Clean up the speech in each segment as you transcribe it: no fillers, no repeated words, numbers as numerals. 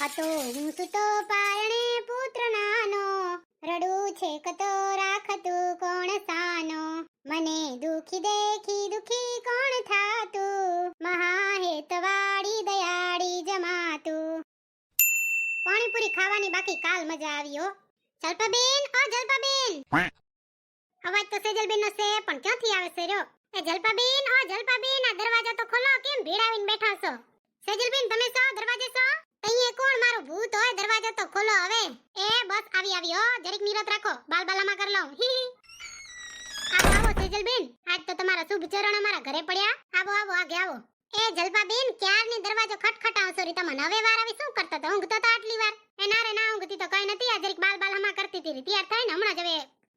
હતો હું સુતો પારણે પુત્ર નાનો, રડું છે કતો રાખતું કોણ સાનો, મને દુખી દેખી દુખી કોણ થાતું, મહાહેતવાળી દયાળી જમાતું. પાણીપુરી ખાવાની બાકી કાલ મજા આવી હો. જલપાબેન, ઓ જલપાબેન. અવાજ તો સેજલબેન નો છે પણ ક્યાંથી આવે છે રહ્યો? એ જલપાબેન, ઓ જલપાબેન, આ દરવાજો તો ખોલો, કેમ ભીડાવીને બેઠા છો? સેજલબેન તમે છો દરવાજે છો? અહીંયા કોણ મારું ભૂત હોય? દરવાજો તો ખોલો હવે. એ બસ આવી હો, જરીક નીરત રાખો, બાલ બાલામાં કર લઉં. આવો આવો સેજલબેન, આજ તો તમારા શુભ ચરણ અમારા ઘરે પડ્યા. આવો આવો આગે આવો. એ જલપાબેન, ક્યારની દરવાજો ખટખટાવશો રી તમને? હવે વાર આવી શું કરતા હતા? ઊંઘતા હતા આટલી વાર? એ ના રે ના ઊંઘતી તો કઈ નથી, આ જરીક બાલ બાલામાં કરતી હતી. તૈયાર થાય ને હમણાં જ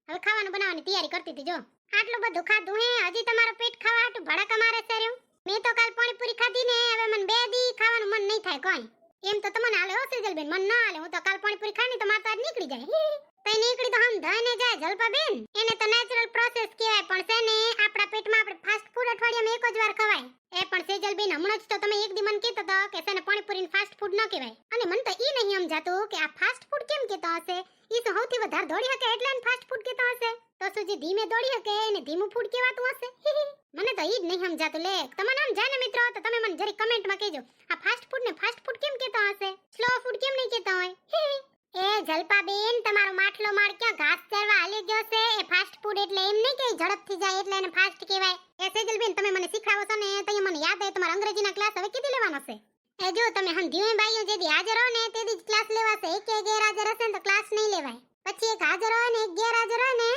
હવે ખાવાનું બનાવવાની તૈયારી કરતી હતી. જો આટલું બધું ખાધું હે, હજી તમારું પેટ ખાવા હાટું ભડાકા મારે છે રહ્યું? મેં તો કાલ પાણીપુરી ખાધી ને, હવે મને 2 દી ખાવાનું મન નહીં થાય કોઈ. એમ તો તમને હાલે હો સેજલબેન, મન ના હાલે. હું તો કાલ પાણીપુરી ખાની તો માતા નીકળી જાય. તઈ નીકળી તો હમ ધઈને જાય જલપાબેન. એને તો નેચરલ પ્રોસેસ કહેવાય, પણ છે ને આપણા પેટમાં આપણે ફાસ્ટ ફૂડ અઠવાડિયામાં એક જ વાર ખવાય. એ પણ સેજલબેન હમણાં જ તો તમે એક દી મને કહેતા હતા કે છે ને પાણીપુરીને ફાસ્ટ ફૂડ ન કહેવાય. અને મને તો ઈ નહીં સમજાતું કે આ ફાસ્ટ ફૂડ કેમ કહેતા હશે? ઈ તો સૌથી વધારે દોડી શકે એટલે એને ફાસ્ટ ફૂડ કહેતા હશે. તો શું જે ધીમે દોડી શકે એને ધીમું ફૂડ કહેવાતું હશે? મને તો ઈ જ નહીં સમજાતું. લે તમને આમ જાય ને મિત્રો, તો તમે મને જરી કમેન્ટમાં કહેજો, આ ફાસ્ટ ફૂડ ને ફાસ્ટ ફૂડ કેમ કહેતા હશે? સ્લો ફૂડ કેમ નહીં કહેતા હોય? એ જલપાબેન, તમારો માટલો માળ ક્યાં ઘાસ ચરવા હાલી ગયો છે? એ ફાસ્ટ ફૂડ એટલે એમ નહીં કે ઝડપથી જાય એટલે એને ફાસ્ટ કહેવાય. એ સેજલબેન તમે મને શીખવાડો છો ને, તો મને યાદ આવે તમારા અંગ્રેજીના ક્લાસ હવે કીધી લેવાનો છે. એ જો તમે હંધીઓ બાઈઓ જેદી હાજર હો ને તેદી જ ક્લાસ લેવાશે. એક ગેરહાજર હશે ને તો ક્લાસ નહીં લેવાય. પછી એક હાજર હોય ને એક ગેરહાજર હોય ને,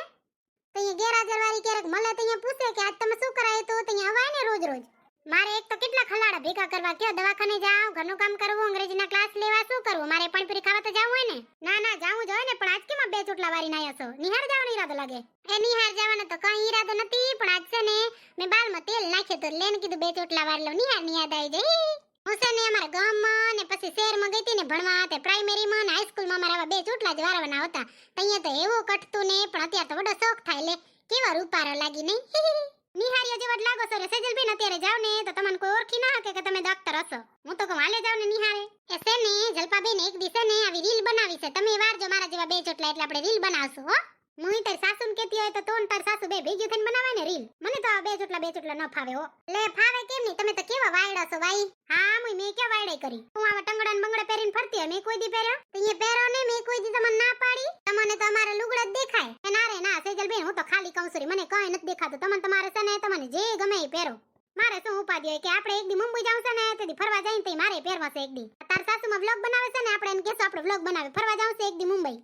તો અહીંયા ગેરહાજર વાળી ક્યારેક મળે તો અહીંયા પૂછે કે આજ તમે શું કરાય, તો અહીંયા અવાય ને રોજ રોજ. મારે એક તો કેટલા ખલાડા ભેગા કરવા, કયો દવાખાને જાવ, ઘરનું કામ કરવું, અંગ્રેજીના ક્લાસ લેવા, શું કરવું? મારે પાણીપુરી ખાવા તો જાવું હોય ને? ના ના જાવું જ હોય ને, પણ આજ કેમ 2 ચોટલા વારીને આયા છો? નિહાર જવાનો ઈરાદો લાગે? એ નિહાર જવાનો તો કઈ ઈરાદો નથી, પણ આજ છે ને મેં બાલમાં તેલ નાખ્યું તો લેન કીધું 2 ચોટલા વાર લઉં, નિહાર ની યાદ આવી જાય. હું છે ને અમારા ગામમાં ને પછી શહેરમાં ગઈ હતી ને ભણવા, તે પ્રાઇમરીમાં ને હાઈસ્કૂલમાં મારા 2 ચોટલા જ વારવાના હતા. અહીંયા તો એવું કટતું ને, પણ અત્યારે તો વડો શોખ થાય. લે કેવા રૂપારો લાગી નહીં? નિહારિયા જેવા જ લાગો છો રે સેજલબેન. અત્યારે જાવ ને તો તમને કોઈ ઓળખી ના શકે કે તમે ડોક્ટર હશો. હું તો કહું હાલે જાવ ને નિહારે. એ છે ને જલપાબેન, એક દિવસે ને આવી રીલ બનાવી છે, તમે વારજો મારા જેવા 2 ચોટલા, એટલે આપણે રીલ બનાવશું હો. હું તાર સાસુને કહેતી હોય તો તોન તાર સાસુ બે ભેગી થઈને બનાવાય ને રીલ. મને તો આ 2 ચોટલા ન ફાવે હો. લે ફાવે કેમ નહીં? તમે તો કેવા વાયડા છો ભાઈ. હા મેં ક્યાં વાયડાઈ કરી? હું આવા ટંગડા ને બંગડા પહેરીને ફરતી હોય, મેં કોઈ દી પહેર્યો? તો અહીંયા પહેરો ને, મેં કોઈ દી તમને ના પાડી? તમને તો અમારે લુગડા જ દેખાય. એ ના રે ના સેજલબેન, હું તો ખાલી કહું છું, મને કઈ નથી દેખાતું. તમને તમારે છે ને તમને જે ગમે એ પહેરો. મારે શું ઉપાધિ હોય કે આપણે એક દી મુંબઈ જાવ છે ને, તેથી ફરવા જઈને તો મારે પહેરવા છે એક દી. તાર સાસુમાં વ્લોગ બનાવે છે ને, આપણે એને કહેશું આપણે વ્લોગ બનાવે, ફરવા જાવ છે એક દી મુંબઈ.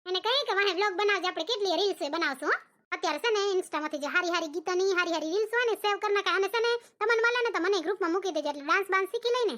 એને કહી કે વાહે વ્લોગ બનાવજે, આપણે કેટલી રીલ્સ બનાવશું હો. અત્યારે છે ને ઇન્સ્ટામાંથી જે હારી ગીતાની હારી રીલ્સ હોય ને સેવ કરી નાખે. અને છે ને તમને મળે ને તો મને ગ્રુપમાં મૂકી દેજો, એટલે ડાન્સ બાન્સ શીખી લઈને.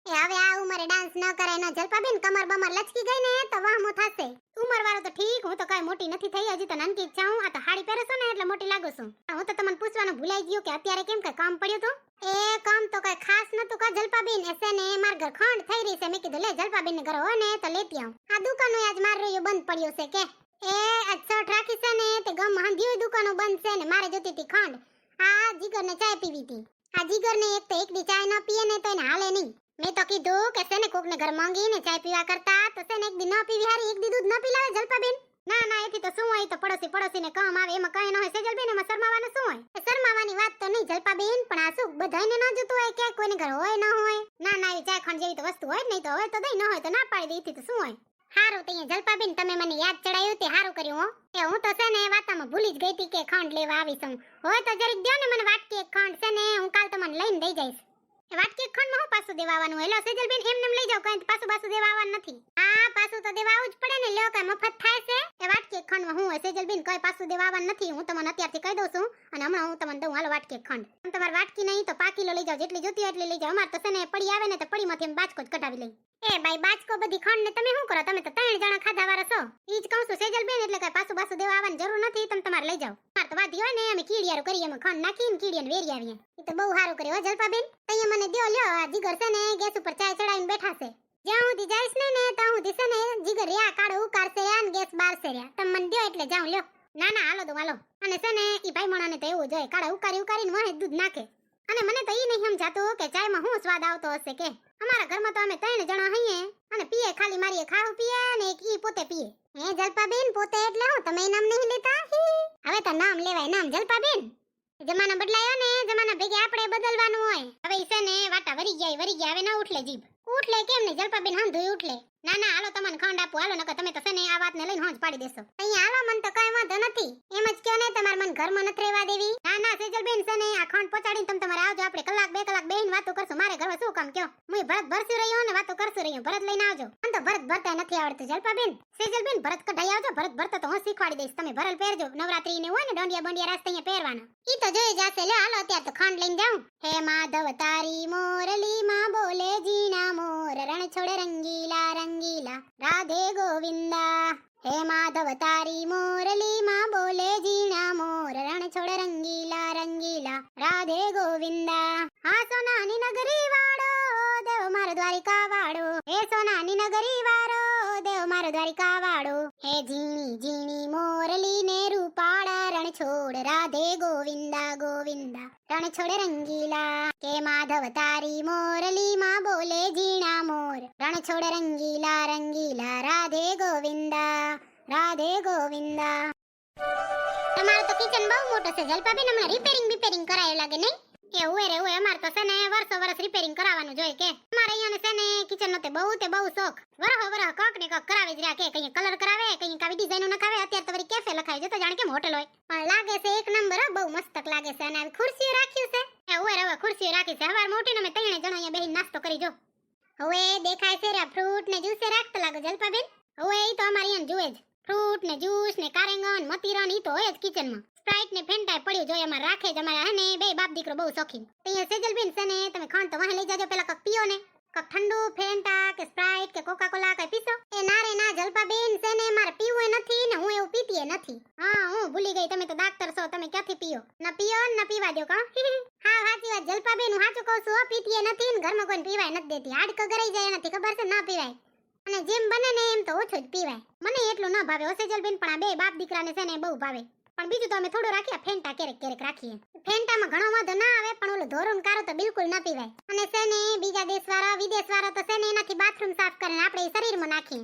એ હવે આ ઉંમરે ડાન્સ ન કરાય ન જલપાબેન, કમર બમર લચકી ગઈ ને તો વાહમો થાશે. ઉંમર વાળો તો ઠીક, હું તો કઈ મોટી નથી થઈ, હજી તો નાનકી જ છું. આ તો હાડી પહેરો છો ને એટલે મોટી લાગુ છું. હું તો તમને પૂછવાનું ભૂલાઈ ગયું કે અત્યારે કેમ કઈ કામ પડ્યું હતું? એ કામ તો કઈ ખાસ નતું કા જલપાબેન. એસે ને માર ઘર ખંડ થઈ રહી છે, મેં કીધું લે જલપાબેન ને ઘર હોય ને તો લેતી આવું. આ દુકાનો આજ માર રહ્યો બંધ પડ્યો છે કે એ અચોટ રાખી છે ને, તે ગમ હાંધી દુકાનો બંધ છે ને, મારે જોતી હતી ખંડ. આ જીગર ને ચાય પીવી હતી. આ જીગર ને એક તો એક દી ચાય ન પીએ ને તો એને હાલે નહીં. મેં તો કીધું કે છે ને કોક ને ઘર માંગીને ચાય પીવા કરતા તો છે ને એક દી ન પીવી હારી, એક દી દૂધ ન પીલાવે જલપાબેન. ના ના એથી તો શું હોય, તો પડોશી ને કામ આવે, એમાં કઈ ન હોય સેજલબેન. એમાં શરમાવાનું શું હોય? શરમાવાની વાત તો નહીં જલપાબેન, પણ આ શું બધાયને ન જોતું હોય કે કોઈને ઘર હોય ન હોય? ના ના એ ચાય ખંડ જેવી તો વસ્તુ હોય જ નહીં, તો હોય તો દઈ, ન હોય તો ના પાડી દે. એથી તો શું હોય? હારું તઈએ જલપાબેન તમે મને યાદ ચડાયું તે હારું કર્યું હો. એ હું તો છે ને વાતામાં ભૂલી જ ગઈ હતી કે ખંડ લેવા આવી છું. હોય તો જરીક દ્યો ને મને વાટકી એક ખંડ, છે ને હું કાલ તમને લઈને દઈ જઈશ. એ વાટકી એક ખંડમાં હું પાછું દેવા આવવાનું? હેલો સેજલબેન, એમને લઈ જાવ, કઈ પાછું દેવા આવવાનું નથી. હા પાછું તો દેવા આવવું જ પડે ને, લ્યો કઈ મફત થાય છે? એ વાટકી એક ખંડમાં હું હોય સેજલબેન, કઈ પાછું દેવા આવવાનું નથી. હું તમને અત્યારથી કહી દઉં છું, અને હમણાં હું તમને દઉં હાલો વાટકી એક ખંડ. તમે તમારે વાટકી નહીં તો 5 કિલો લઈ જાવ, જેટલી જોતી હોય એટલી લઈ જાવ. અમાર તો છે ને પડી આવે ને તો પડીમાંથી એમ બાચકો જ કઢાવી લઈ. એ બાઈ બાચકો બધી ખંડ ને તમે શું કરો? તમે તો 3 જણા ખાધા વાળા છો. ઈ જ કહું છું સેજલબેન, એટલે કઈ પાછું દેવા આવવાની જરૂર નથી. તમે તમારે લઈ જાવ. માર તો વાધી હોય ને અમે કીડિયારું કરીએ, એમાં ખંડ નાખીને કીડિયાને વેરી આવીએ. ઈ તો બહુ સારું કર્યું હો જલપાબેન. તઈએ મને દ્યો, લ્યો આ જીગર છે ને ગેસ ઉપર ચાય ચડાવીને બેઠા છે. જ્યાં સુધી જાઈશ ને ત્યાં સુધી છે ને જીગર રહ્યા કાળો ઉકાળશે રહ્યા ને ગેસ બારશે રહ્યા. તમે મને દ્યો એટલે જાઉં, લ્યો. ના ના હાલો તો હાલો. અને છે ને ઈ ભાઈ મોણાને તો એવું જોઈએ, કાળા ઉકાળીને વહે દૂધ નાખે. અને મને તો ઈ નહીં સમજાતું કે ચાયમાં શું સ્વાદ આવતો હશે કે. અમારા ઘરમાં તો અમે 3 જણા હઈએ અને ને પીએ, ખાલી મારીએ ખાવું પીએ ને એક ઈ પોતે પીએ. હે જલપાબેન, પોતે એટલે હું તમે નામ નહીં લેતા? હવે તો નામ લેવાય, નામ જલપાબેન. જમાનો બદલાયો ને, જમાના ભેગે આપણે બદલવાનું હોય. હવે ઈ છે ને વાટા વરી ગયા, હવે ન ઉઠલે જીભ. ઉઠલે કેમ નહીં જલપાબેન, હંધુય ઉઠલે. ના ના, હાલો તમને ખંડ આપું, હાલો નકર તમે તો છે ને આ વાતને લઈને હોંજ પાડી દેશો. અહીંયા હાલો, મન તો કઈ વાંધો નથી. એમ જ કયો ને, તમાર મન ઘરમાં નથી રહેવા દેવી. ના ના સેજલબેન, છે ને આ ખંડ પહોંચાડીને તમે તમારે આવજો, આપણે કલાક 2 કલાક બેહીને વાતો કરશું. મારે ઘરમાં શું કામ કયો, હું ભરત ભરસી રહ્યો ને વાતો કરશું રહ્યો. ભરત લઈને આવજો. મને તો ભરત ભરતા નથી આવડતું જલપાબેન. સેજલબેન ભરત કઢાઈ આવજો, ભરત ભરતા તો હું શીખવાડી દઈશ. તમે ભરલ પહેરજો, નવરાત્રી ને હોય ને દોંડિયા બોંડિયા રાસ્તે અહીંયા પહેરવાના. ઈ તો જોઈ જાશે. લે હાલો અત્યારે તો ખંડ લઈને જાઉં. હે માધવ તારી મોરલી માં બોલે જીણા મોર, રણ છોડ રંગીલા રંગીલા રાધે ગોવિંદા. હે માધવ તારી મોરલી માં બોલે જીણા મોર, રણ છોડ રંગીલા રંગીલા રાધે ગોવિંદા. હા સોનાની નગરી વાળો દેવ મારો દ્વારિકા વાળો, હે સોનાની નગરી વાળો દેવ મારો દ્વારિકા વાળો. હે ઝીણી ઝીણી મોરલી ને રૂપાળા રણ છોડ રાધે ગોવિંદા ગોવિંદા રણ છોડ રંગીલા. કે માધવ તારી મોરલી માં બોલે ઝીણા મોર, રણ છોડ રંગીલા રંગીલા રાધે ગોવિંદા રાધે ગોવિંદા. તમારો તો કિચન બહુ મોટો છે જલપાબેન, હમણાં રિપેરિંગ કરાય લાગે નહીં? એવું રે હોય, અમાર તો છે ને વર્ષ રિપેરિંગ કરાવવાનું જોઈએ. કે અમારે અહીંયા છે ને કિચન નો તે બહુ શોખ. વરહ કક ને કક કરાવે જ રહ્યા. કે કઈ કલર કરાવે, કઈ કાવી ડિઝાઇનો નખાવે. અત્યારે તો વળી કેફે લખાય છે, તો જાણે કેમ હોટલ હોય. પણ લાગે છે એક નંબર, બહુ મસ્ત લાગે છે. અને આવી ખુરશીઓ રાખ્યું છે. એવું રે ખુરશીઓ રાખી છે. હવાર મોટી ને અમે 3 જણા અહીંયા બેહીને નાસ્તો કરી જો. હવે દેખાય છે રે ફ્રૂટ ને જ્યુસ રાખતા લાગો જલપાબેન. હવે ઈ તો અમારે અહીંયા જુએ જ ફ્રૂટ ને જ્યુસ ને કારેંગન મતીરાન ઈ તો હોય જ કિચનમાં. સ્પ્રાઇટ ને ફેન્ટા પડ્યું જોઈએ અમાર રાખે જ. અમારા હે ને બે બાપ દીકરો બહુ શોખીન. અહીંયા સેજલબેન છે ને તમે ખાન તો વાહે લઈ જાજો. પેલા કક પીઓ ને, કક ઠંડુ ફેન્ટા કે સ્પ્રાઇટ કે કોકા કોલા કઈ પીશો? એ ના રે ના જલપાબેન, છે ને મારે પીવું નથી ને હું એવું પીતીએ નથી. હા હું ભૂલી ગઈ, તમે તો ડાક્ટર છો, તમે ક્યાંથી પીઓ? ના પીઓ ના પીવા દો કા. હા સાચી વાત જલપાબેન, હું સાચું કહું છું. પીતીએ નથી ને ઘરમાં કોઈને પીવાય નથી દેતી. હાડક ગરાઈ જાય એનાથી ખબર છે, ના પીવાય. અને જેમ બને ને એમ તો ઓછું જ પીવાય. મને એટલું ન ભાવે ઓ સેજલબેન, પણ આ બે બાપ દીકરાને છે ને બહુ ભાવે. પણ બીજું તો અમે થોડું રાખીએ, ફેન્ટા ક્યારેક રાખીએ. ફેન્ટામાં ઘણો વાંધો ના આવે, પણ ઓલો ધોરણ કારો તો બિલકુલ ના પીવાય. અને છે ને બીજા દેશવાળા વિદેશવાળા તો છે ને એનાથી બાથરૂમ સાફ કરીને આપણે શરીરમાં નાખીએ.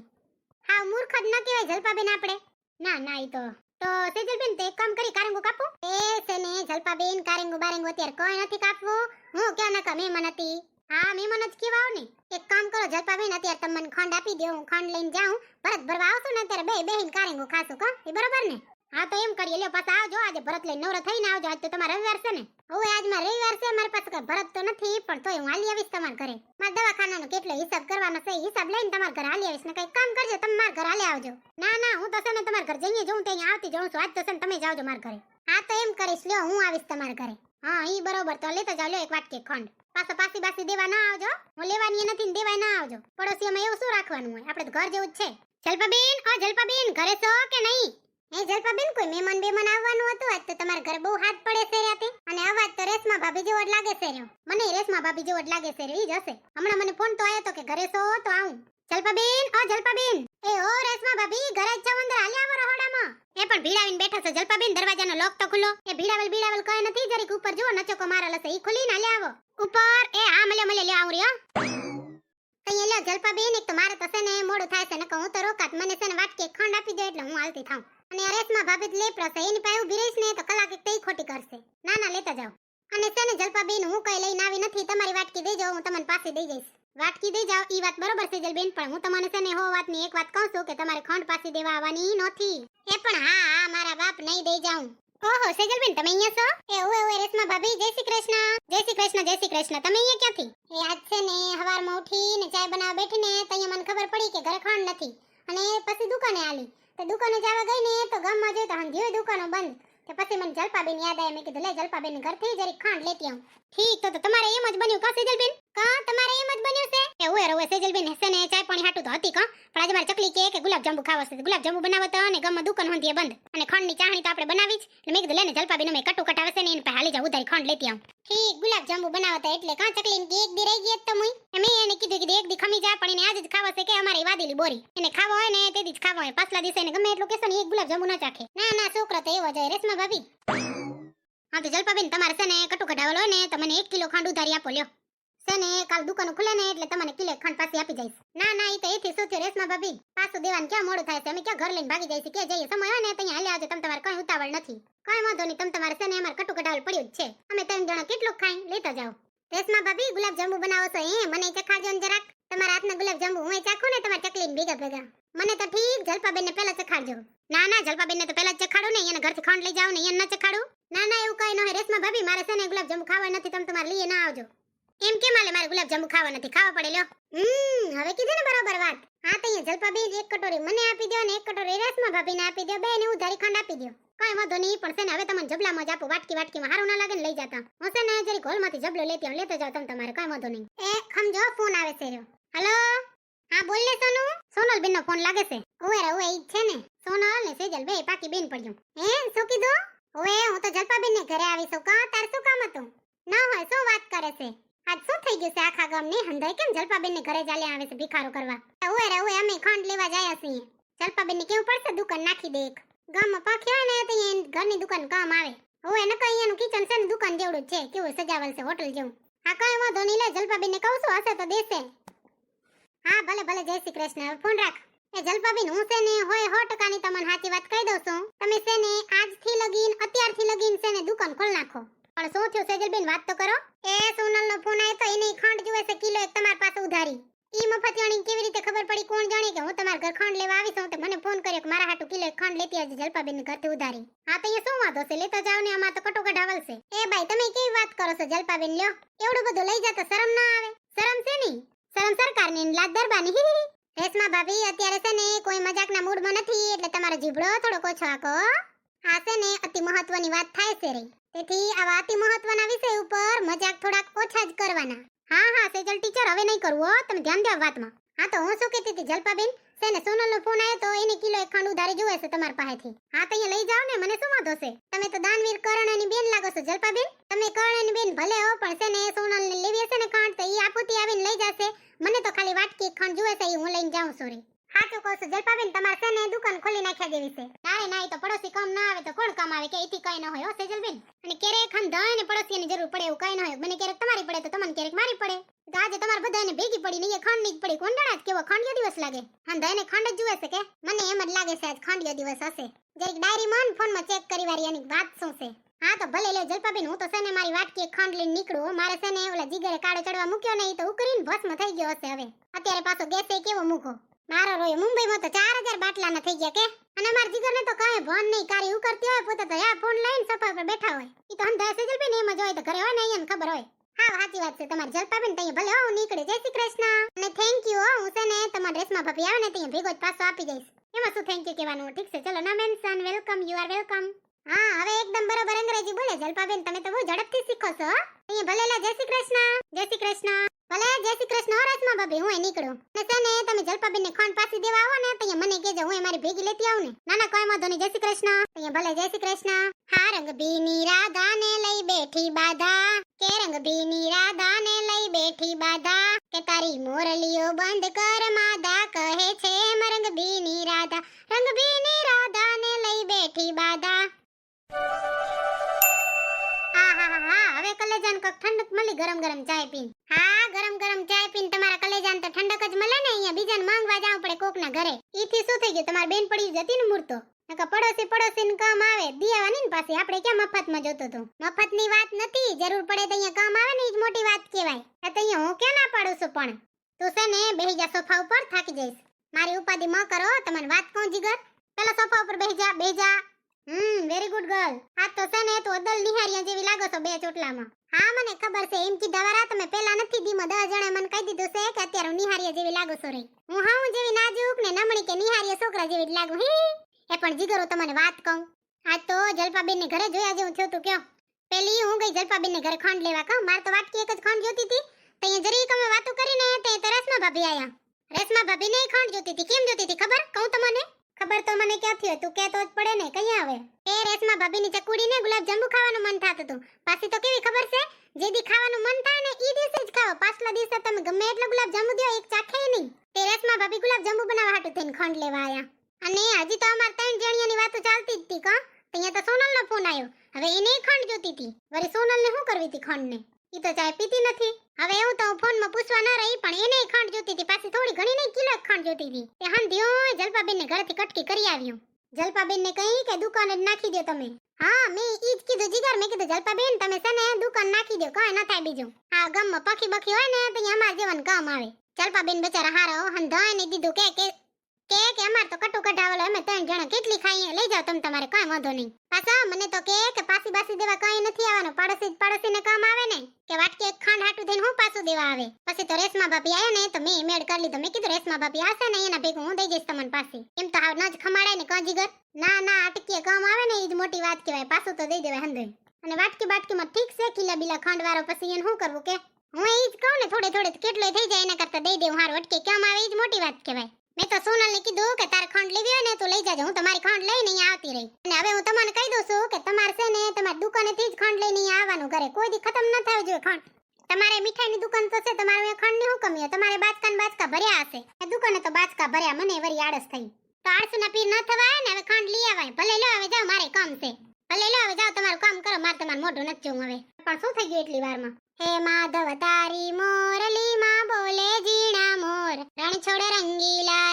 હા મૂર્ખ જ ન કહેવાય જલપાબેન આપણે. ના ઈ તો સેજલબેન તે એક કામ કરી, કારેંગો કાપું? એ છે ને જલપાબેન, કારેંગો બારેંગો અત્યારે કોઈ નથી કાપવું. હું ક્યાં નકા મહેમાન હતી. હા મહેમાન જ કેવા આવ ને. એક કામ કરો જલપાબેન, અત્યારે તમે મને ખંડ આપી દો, હું ખંડ લઈને જાઉં. ભરત ભરવા આવશું ને ત્યારે બેહીન કારેંગો ખાશું કા, એ બરોબર ને? હા તો એમ કરીએ. લ્યો પાછા આવજો, આજે ભરત લઈને નવરા થઈને આવજો. આજ તો તમારો રવિવાર છે ને? હવે આજ માં રવિવાર છે, મારી પાસે કઈ ભરત તો નથી, પણ તોય હું હાલી આવીશ તમારા ઘરે. મારા દવાખાનાનો કેટલો હિસાબ કરવાનો છે, હિસાબ લઈને તમારા ઘરે હાલી આવીશ. ને કઈ કામ કરજો, તમે મારા ઘરે હાલી આવજો. ના હું તો છે ને તમારા ઘર જઈએ જોઉં તો અહીંયા આવતી જાઉં છું. આજ તો છે ને તમે જાવજો મારા ઘરે. હા તો એમ કરીશ, લ્યો હું આવીશ તમારા ઘરે. હા ઈ બરોબર, તો લેતા જાવ. લ્યો એક વાટકી ખંડ. પાછો પાસી દેવા ના આવજો. હું લેવાની નથી ને દેવાય ના આવજો. પડોશીઓમાં એવું શું રાખવાનું હોય, આપણે તો ઘર જેવું જ છે. જલપાબેન ઘરે છો કે નહીં? હે જલપાબેન, કોઈ મહેમાન આવવાનું હતું? આજ તો તમારા ઘરે બહુ હાથ પડે છે રાતે. અને અવાજ તો રેશમા ભાભી જેવો જ લાગે છે. મને રેશમા ભાભી જેવો જ લાગે છે. ઈ જ હશે. હમણાં મને ફોન તો આવ્યો તો કે ઘરે છો તો આવું. જલપાબેન એ ઓ રેશમા ભાભી, ઘરે જ છો? અંદર હાલ્યા આવો રહોડામાં. એ પણ ભીડાવીને બેઠા છે જલપાબેન, દરવાજાનો લોક તો ખુલ્લો. એ ભીડાવેલ કઈ નથી. જરીક ઉપર જુઓ, નચોકો મારેલ હશે, ઈ ખુલીને હાલ્યા આવો ઉપર. એ હા મળે લ્યો આવું રહ્યો. કઈ લ્યો જલપાબેન, એક તો મારે તો છે ને મોડું થાય છે, નકર હું તો રોકાત. મને છે ને વાટકે ખંડ આપી દો એટલે હું હાલતી થાઉં. અને રેશમા ભાભી લેપ્રો છે, એની પાસે ઊભી રહીશ ને તો કલાક એક તઈ ખોટી કરશે. ના લેતા જાઓ. અને છે ને જલપાબેન, હું કઈ લઈને આવી નથી. તમારી વાટકી દઈ જાઓ, હું તમને પાસે દઈ જઈશ. વાટકી દઈ જાઓ ઈ વાત બરોબર છે જલબેન, પણ હું તમને છે ને હો વાતની એક વાત કહું છું કે તમારે ખંડ પાસે દેવા આવવાની નથી. એ પણ હા મારા બાપ નહીં દઈ જાઉં. ઓહો સેજલબેન, તમે અહીંયા છો? એ ઓએ રેશમા ભાભી, જય શ્રી કૃષ્ણ. તમે અહીંયા ક્યાંથી? એ આજ છે ને હવારમાં ઉઠીને ચાય બનાવવા બેઠી ને તો અહીંયા મને ખબર પડી કે ઘરે ખંડ નથી. અને પછી દુકાને આલી. તો દુકાને જવા ગઈ ને તો ગામમાં જોઈ તો હંધ્યોય દુકાનો બંધ. કે પછી મને જલપાબેન યાદ આવી. મેં કીધું લે જલપાબેન ઘરથી જરીક ખાંડ લેતી આવું. ઠીક, તો તમારે એમ જ બન્યું કા સેજલબેન? કા તમારે એમ જ બન્યું છે? એ ઓએ સેજલબેન, હશે ને ચાય પાણી હાટું તો હતી કા, પણ આજે મારે ચકલી કે ગુલાબ જાંબુ ખાવા છે. ગુલાબ જાંબુ બનાવો તો અને ગામમાં દુકાન હંધીએ બંધ. અને ખંડની ચાહણી તો આપણે બનાવી જ. એટલે મેં કીધું લે ને જલપાબેન મેં કટુ કટાવે છે ને એને પાસે હાલી જાવ, ઉધારી ખંડ લેતી આવું. ઠીક, ગુલાબ જાંબુ બનાવતા એટલે કા ચકલીને કે એક દી રહી ગઈ તો મુઈ. મેં એને કીધું કે એક દી ખમી જા, પણ એને આજ જ ખાવા છે કે અમારી વાદેલી બોરી. એને ખાવો હોય ને તે દી જ ખાવો હોય. પાછલા દિવસે એને ગમે એટલું કેસો ને એક ગુલાબ જાંબુ ના ચાખે. ના છોકરો તો એવો જ હોય રેશમા ભાભી. હા તો જલપાબેન, તમારે છે ને કટુ કઢાવેલો હોય ને તો મને 1 કિલો ખંડ ઉધારી આપો લ્યો. છે ને કાલ દુકાન ખુલે ને એટલે તમને કિલો ખંડ પાછી આપી જઈશ. ના ના ઈ તો એથી શું થયું રેશમા ભાભી, પાછું દેવાનું ક્યાં મોડું થાય છે, અમે ક્યાં ઘર લઈને ભાગી જઈશું, કે જઈએ સમય હોય ને ત્યાં હાલે આવજો, તમ તમારે કઈ ઉતાવળ નથી. કઈ વાંધો નહીં, તમ તમારે છે ને અમારે કટુ કઢાવલ પડ્યું જ છે, અમે 3 જણા કેટલું ખાઈ લેતા જાઓ. રેશમા ભાભી ગુલાબ જાંબુ બનાવો છો મને ચખાડજો ને જરાક, તમારા હાથના ગુલાબ જાંબુ હું ચાખું ને તમારા ચકલીને ભેગા ભેગા. મને તો ઠીક જલપાબેન ને પહેલા ચખાડજો. ના ના જલપાબેન ને તો પહેલા જ ચખાડું ને, એને ઘરથી ખાંડ લઈ જાવ ને એને ન ચખાડું. ના ના એવું કઈ ન હોય રેશમા ભાભી, મારે છે ને ગુલાબ જાંબુ ખાવા નથી, તમે તમારે લઈએ ના આવજો. એમ કેમ હાલે, મારે ગુલાબ જાંબુ ખાવા નથી, ખાવા પડે લ્યો. હવે કીધું ને બરોબર વાત. હા તો અહીંયા જલપાબેન એક કટોરી મને આપી દો ને એક કટોરી રેશમા ભાભીને આપી દો, બેને ઉધારી ખંડ આપી દો. કઈ વાંધો નહીં, પણ છે ને હવે તમને જબલામાં જ આપો, વાટકીમાં હારું ના લાગે ને લઈ જાતા. હું છે ને જરી હોલમાંથી જબલો લેતી આવું, લેતા જાવ તમે તમારે, કઈ વાંધો નહીં. એ ખમજો ફોન આવે છે રહ્યો. હેલો હા બોલ ને સોનુ, સોનલ બેન નો ફોન લાગે છે. ઓએ રે ઓએ ઈ છે ને સોનલ ને સેજલ બે પાકી બેન પડ્યું. શું કીધું? ઓએ હું તો જલપાબેન ને ઘરે આવી છું, કા તાર શું કામ હતું? ના હોય શું વાત કરે છે, આજ શું થઈ ગયું છે આખા ગામને હંધાઈ કેમ જલપાબેન ને ઘરે ચાલ્યા આવે છે ભિખારો કરવા? ઓએ રે ઓએ અમે ખંડ લેવા જાય છીએ, જલપાબેન ને કેવું પડશે દુકાન નાખી દે એક. ગામમાં પાખી હોય ને તો ઘરની દુકાન કામ આવે. ઓએ નકર અહીંયાનું કિચન છે ને દુકાન જેવડું જ છે, કેવું સજાવલ છે હોટલ જેવું. હા કઈ વાંધો નહીં, લે જલપાબેન ને કહું છું હશે તો દેશે. હા ભલે ભલે, જય શ્રી કૃષ્ણ. હવે ફોન રાખ. એ જલપાબેન હું છે ને હોય 100% ની તમને સાચી વાત કહી દઉં છું, તમે છે ને આજથી લગીન અત્યારથી લગીન છે ને દુકાન ખોલ નાખો. પણ શું થયું સેજલબેન વાત તો કરો. એ સોનલ નો ફોન આવ્યો તો એને ખંડ જોવે છે કિલો એક તમારી પાસે ઉધારી. ઈ મફતિયાણી કેવી રીતે ખબર પડી કોણ જાણે કે હું તમારા ઘર ખંડ લેવા આવી છું, તો મને ફોન કર્યો કે મારા હાટુ કિલો એક ખંડ લેતી આવજે જલપાબેન ને ઘરથી ઉધારી. હા તો અહીંયા શું વાંધો છે, લેતા જાવ ને, આમાં તો કટો કઢાવલ છે. એ ભાઈ તમે કેવી વાત કરો છો જલપાબેન, લ્યો એવડું બધું લઈ જાતો શરમ ના આવે? શરમ છે ની, શરમ સરકારની ને લાજ દરબારની. રેશમા ભાભી અત્યારે છે ને કોઈ મજાકના મૂડમાં નથી, એટલે તમારો જીભડો થોડો ઓછો આકો. આ છે ને અતિ મહત્વની વાત થાય છે રે, તેથી આવા અતિ મહત્વના વિષય ઉપર મજાક થોડાક ઓછા જ કરવાના. હા હા સેજલ ટીચર હવે નહીં કરવું હો, તમે ધ્યાન દેવા વાતમાં. હા તો હું શું કહેતી હતી જલપાબેન, છે ને સોનલનો ફોન આવ્યો તો એને કિલો એક ખંડ ઉધારી જોવે છે તમારી પાસેથી. હા તો અહીંયા લઈ જાઓ ને, મને શું વાંધો છે? તમે તો દાનવીર કરણની બેન લાગો છો જલપાબેન. તમે કરણની બેન ભલે હો, પણ છે ને સોનલને લેવી હશે ને ખંડ તો ઈ આપોતી આવીને લઈ જશે. મને તો ખાલી વાટકી ખંડ જોવે છે, ઈ હું લઈને જાઉં છું રે. સાચું કહું છું જલપાબેન, તમારે છે ને દુકાન ખોલી નાખ્યા જેવી છે. ના ના ઈ તો પડોશી કામ ના આવે તો કોણ કામ આવે, કે એથી કઈ ન હોય હો સેજલબેન. અને ક્યારેક ખંડ ને પડોશીની જરૂર પડે એવું કઈ ન હોય, મને ક્યારેક તમારી પડે તો તમને ક્યારેક મારી પડે. તો આજે તમારે બધાને ભેગી પડી ને એ ખંડ ની જ પડી, કોંડાળા જ કેવો ખંડિયો દિવસ લાગે. હંધાઈને ખંડ જ જુએ છે કે? મને એમ જ લાગે છે આજ ખંડિયો દિવસ હશે. જરીક ડાયરીમાં ફોનમાં ચેક કરી વારી એની વાત શું છે. હા તો ભલે લે જલપાબેન, હું તો છે ને મારી વાટકી ખંડ લઈને નીકળું. મારે છે ને ઓલા જીગરે કાળો ચડવા મૂક્યો ને, ઈ તો ઉકરીને ભસ્મ થઈ ગયો હશે હવે. અત્યારે પાછો ગેસે કેવો મૂકો મારો રોય. મુંબઈમાં તો 4000 બાટલાના થઈ ગયા કે. અને માર જીગરને તો કાંઈ ભણ નહીં, કારી ઉકરતી હોય પોતે તો આ ફોન લઈને સફા પર બેઠા હોય. ઈ તો હંધા સેજલબેન એમ જ હોય, તો ઘરે હોય ને અહીંયા ખબર હોય. હા સાચી વાત છે તમારી જલપાબેન, તઈ ભલે હું નીકળે. જય શ્રી કૃષ્ણ અને થેન્ક યુ હો. હું છે ને તમારી રેશમા ભાભી આવે ને ત્યાં ભેગો જ પાછો આપી દઈશ. એમાં શું થેન્ક યુ કહેવાનું? ઠીક છે ચલો, ના mention, welcome, you are welcome. હા હવે એકદમ બરોબર અંગ્રેજી બોલે જલપાબેન, તમે તો બહુ ઝડપથી શીખો છો. અહીંયા ભલે લે જય શ્રી કૃષ્ણ. જય શ્રી કૃષ્ણ. ભલે જય શ્રી કૃષ્ણ હો રેશમા ભાભી, હું નીકળું. ને છે ને તમે જલપાબેન ને ખંડ પાછી દેવા આવો ને તો મને કહેજો, હું મારી ભેગી લેતી આવું ને. ના ના કોઈ વાંધો નહીં, જય શ્રી કૃષ્ણ. અહીંયા ભલે જય શ્રી કૃષ્ણ. હા રંગ ભીની રાધા ને લઈ બેઠી બાધા, કે રંગ ભીની રાધા ને લઈ બેઠી બાધા, કે તારી મોરલીઓ બંધ કર માધા, કહે છે રંગ ભીની રાધા, રંગ ભીની રાધા ને લઈ બેઠી બાધા. હવે કલેજાન કક ઠંડક મળી ગરમ ગરમ ચાય પીન. હા ગરમ ગરમ ચાય પીન તમારા કલેજાન તો ઠંડક જ મળે ને. અહીંયા બીજાને માંગવા જાવ પડે કોકના ઘરે. ઈથી શું થઈ ગયું, તમારી બેન પડી જતી ને મૂર્તો. નકા પડોશીને કામ આવે દિયાવાની ને પાસે. આપણે ક્યાં મફતમાં જોતો તો? મફતની વાત નથી, જરૂર પડે તો અહીંયા કામ આવે ને ઈ જ મોટી વાત કહેવાય. તો અહીંયા હું ક્યાં ના પાડું છું, પણ તું છે ને બેહી જા સોફા ઉપર, થાકી જઈશ. મારી ઉપાધિ ન કરો. તમને વાત કહું જીગર, પેલા સોફા ઉપર બેહી જા, બેહી જા. Very good girl. આ તો છે ને તો અદલ નિહારિયા જેવી લાગો છો બે ચોટલામાં. હા મને ખબર છે, એમ કીધા વાળા તમે પેલા નથી દીમાં 10 જણા મને કહી દીધું છે કે અત્યારે નિહારિયા જેવી લાગો છો રે. હું હાઉ જેવી નાજુક ને નમણી કે નિહારિયા છોકરા જેવી લાગુ. એ પણ જીગરો તમને વાત કહું, આજ તો જલપાબેન ને ઘરે જોયા જેવું થયું તું. કયો પેલી હું ગઈ જલપાબેન ને ઘરે ખંડ લેવા. કહું મારે તો વાટકી એક જ ખંડ જોતી હતી. તઈ જરીક અમે વાતો કરીને તે રેશમા ભાભી આયા. રેશમા ભાભી ને ખંડ જોતી હતી. કેમ જોતી હતી ખબર કહું તમને? ખબર તો મને ક્યાંથી હોય, તું કહેતો જ પડે ને. કઈ આવે એ રેશમા ભાભીની ચકુડીને ગુલાબ જાંબુ ખાવાનું મન થાતું હતું. પાછી તો કેવી ખબર છે, જે દી ખાવાનું મન થાય ને ઈ દિવસે જ ખાઓ. પાછલા દિવસે તમે ગમે એટલો ગુલાબ જાંબુ દો એક ચાખે નહીં. તે રેશમા ભાભી ગુલાબ જાંબુ બનાવવા હાટુ થઈને ખંડ લેવા આયા. અને હજી તો અમાર 3 જણિયાની વાતો ચાલતી જ હતી. કા અહીંયા તો સોનલનો ફોન આવ્યો. હવે એને ખંડ જોતી હતી. વળી સોનલને શું કરવી હતી ખંડને? ઈ તો ચાય પીતી નથી. હવે એવું તો ફોનમાં પૂછવા ના રહી, પણ એને ખાંડ જોતી હતી, પાછી થોડી ઘણી નહીં, કિલો ખાંડ જોતી હતી. તે હંધ્યો જલપાબેન ને ઘરેથી કટકી કરી આવ્યું. જલપાબેન ને કહી કે દુકાને જ નાખી દો તમે. હા, મેં ઈ જ કીધું જીગર, મેં કીધું જલપાબેન તમે છે ને દુકાન નાખી દો, કાંઈ ન થાય બીજું. આ ગામમાં પખી બખી હોય ને તો અમાર જેવાને કામ આવે. જલપાબેન બચારા હારા હંધાય ને દીધું કે અમાર તો કટુ કઢાવેલો, અમે 3 જણા કેટલી ખાઈએ, લઈ જાવ તમે, તમારે કાંઈ વાંધો નહીં. પાછા મને તો કે પાસી બાસી દેવા કાંઈ નથી આવવાનું, પાડોશીને કામ આવે ને, કે વાટકી એક ખાંડ હાટું થઈને હું પાછું દેવા આવે. પછી તો રેશમા ભાભી આયા ને તો મેં મેળ કરી લીધો. મેં કીધું રેશમા ભાભી આવશે ને એના ભેગું હું દઈ જઈશ તમને પાછી. એમ તો હાવ ન જ ખમાડાય ને કાંજીગર. ના અટકીએ કામ આવે ને ઈ જ મોટી વાત કહેવાય, પાછું તો દઈ દેવાય હંધે. અને વાટકી બાટકીમાં ઠીક છે, કિલા બિલા ખાંડ વાળો પછી એને શું કરવું કે હું ઈ જ કહું ને, થોડે કેટલોય થઈ જાય એના કરતા દઈ દેવું હારું. અટકે કામ આવે ઈ જ મોટી વાત કહેવાય. મેં તો સોનલને કીધું કે તારે ખાંડ લેવી હોય ને તો લઈ જાજો, હું તમારી ખાંડ લઈને અહીંયા આવતી રહી. અને હવે હું તમને કહી દઉં છું કે તમારે છે ને તમારી દુકાનેથી જ ખાંડ લઈને અહીંયા આવવાનું, ઘરે કોઈ દી ખતમ ન થવી જોઈએ ખાંડ. તમારે મીઠાઈની દુકાન તો છે, તમારે અહીંયા ખાંડની શું કમી હોય? તમારે બાચકા ભર્યા હશે, એ દુકાને તો બાચકા ભર્યા, મને વરી આળસ થઈ. તો આળસુના પીર ન થવાય ને, હવે ખાંડ લઈ આવાય. ભલે લો હવે જાઓ, મારે કામ છે. ભલે લો હવે જાઓ, તમારું કામ કરો, મારે તમારું મોઢું નથી જોવું હવે. પણ શું થઈ ગયું એટલી વારમાં? હે માધવ તારી મોરલી માં બોલે ઝીણા મોર, રણ છોડ રંગીલા